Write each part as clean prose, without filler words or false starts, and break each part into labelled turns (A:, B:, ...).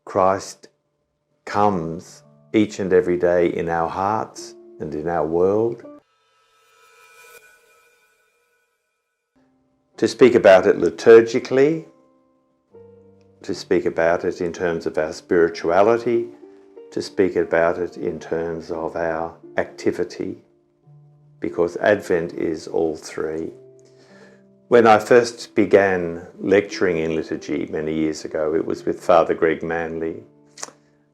A: Christ comes each and every day in our hearts and in our world. To speak about it liturgically, to speak about it in terms of our spirituality, to speak about it in terms of our activity, because Advent is all three. When I first began lecturing in liturgy many years ago, it was with Father Greg Manley.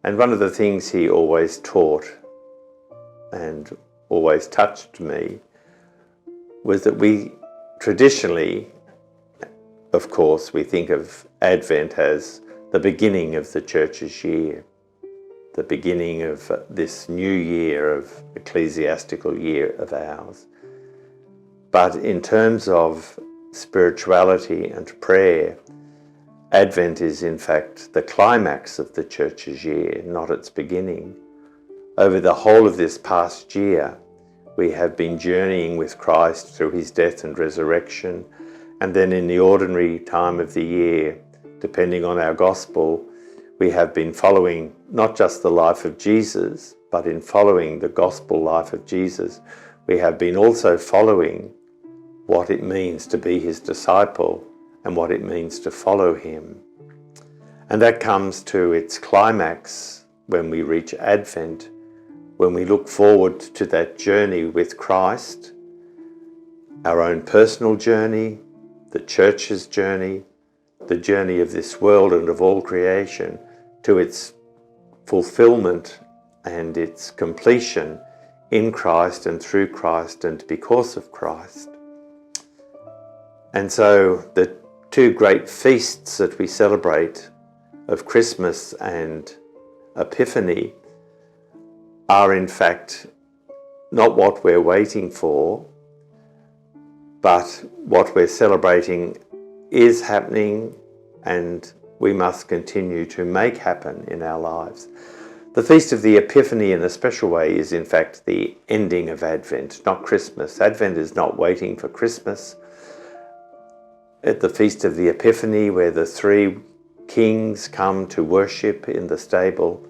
A: And one of the things he always taught and always touched me was that we traditionally, of course, we think of Advent as the beginning of the Church's year, the beginning of this new year of ecclesiastical year of ours. But in terms of spirituality and prayer, Advent is in fact the climax of the Church's year, not its beginning. Over the whole of this past year, we have been journeying with Christ through his death and resurrection, and then in the ordinary time of the year, depending on our gospel, we have been following not just the life of Jesus, but in following the gospel life of Jesus, we have been also following what it means to be his disciple and what it means to follow him. And that comes to its climax when we reach Advent, when we look forward to that journey with Christ, our own personal journey, the Church's journey, the journey of this world and of all creation, to its fulfillment and its completion in Christ and through Christ and because of Christ. And so the two great feasts that we celebrate of Christmas and Epiphany are in fact not what we're waiting for, but what we're celebrating is happening and we must continue to make happen in our lives. The Feast of the Epiphany in a special way is in fact the ending of Advent, not Christmas. Advent is not waiting for Christmas. At the Feast of the Epiphany, where the three kings come to worship in the stable,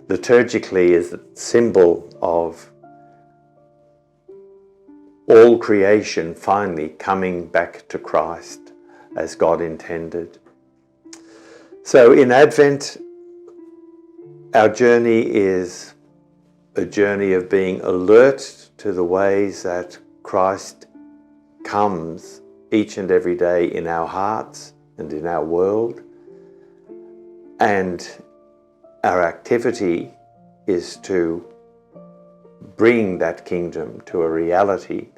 A: liturgically is a symbol of all creation finally coming back to Christ as God intended. So in Advent, our journey is a journey of being alert to the ways that Christ comes each and every day in our hearts and in our world. And our activity is to bring that kingdom to a reality.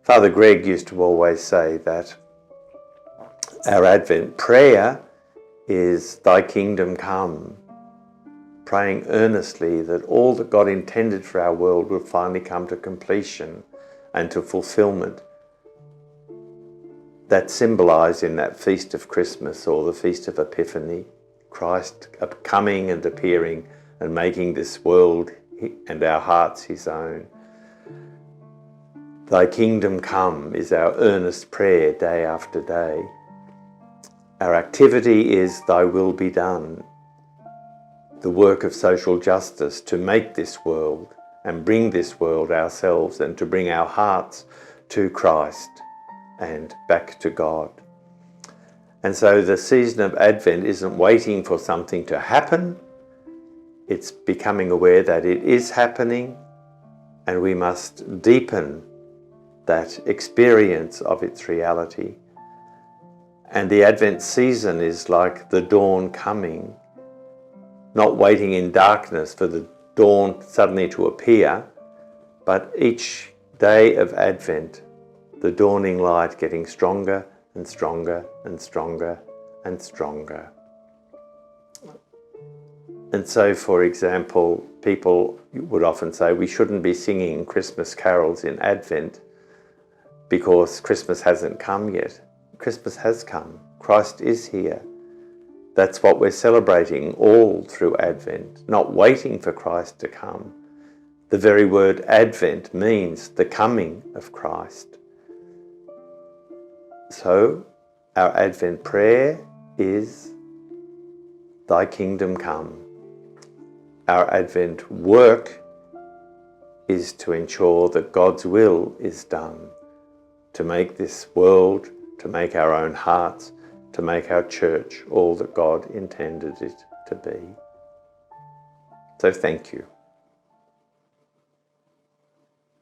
A: Father Greg used to always say that our Advent prayer is "Thy kingdom come," praying earnestly that all that God intended for our world will finally come to completion and to fulfillment. That's symbolised in that Feast of Christmas or the Feast of Epiphany, Christ coming and appearing and making this world and our hearts his own. Thy kingdom come is our earnest prayer day after day. Our activity is Thy will be done, the work of social justice to make this world and bring this world ourselves and to bring our hearts to Christ and back to God. And so the season of Advent isn't waiting for something to happen, it's becoming aware that it is happening and we must deepen that experience of its reality. And the Advent season is like the dawn coming, not waiting in darkness for the dawn suddenly to appear, but each day of Advent, the dawning light getting stronger and stronger and stronger and stronger. And so, for example, people would often say we shouldn't be singing Christmas carols in Advent because Christmas hasn't come yet. Christmas has come. Christ is here. That's what we're celebrating all through Advent, not waiting for Christ to come. The very word Advent means the coming of Christ. So, our Advent prayer is thy kingdom come. Our Advent work is to ensure that God's will is done, to make this world, to make our own hearts, to make our church all that God intended it to be. So thank you.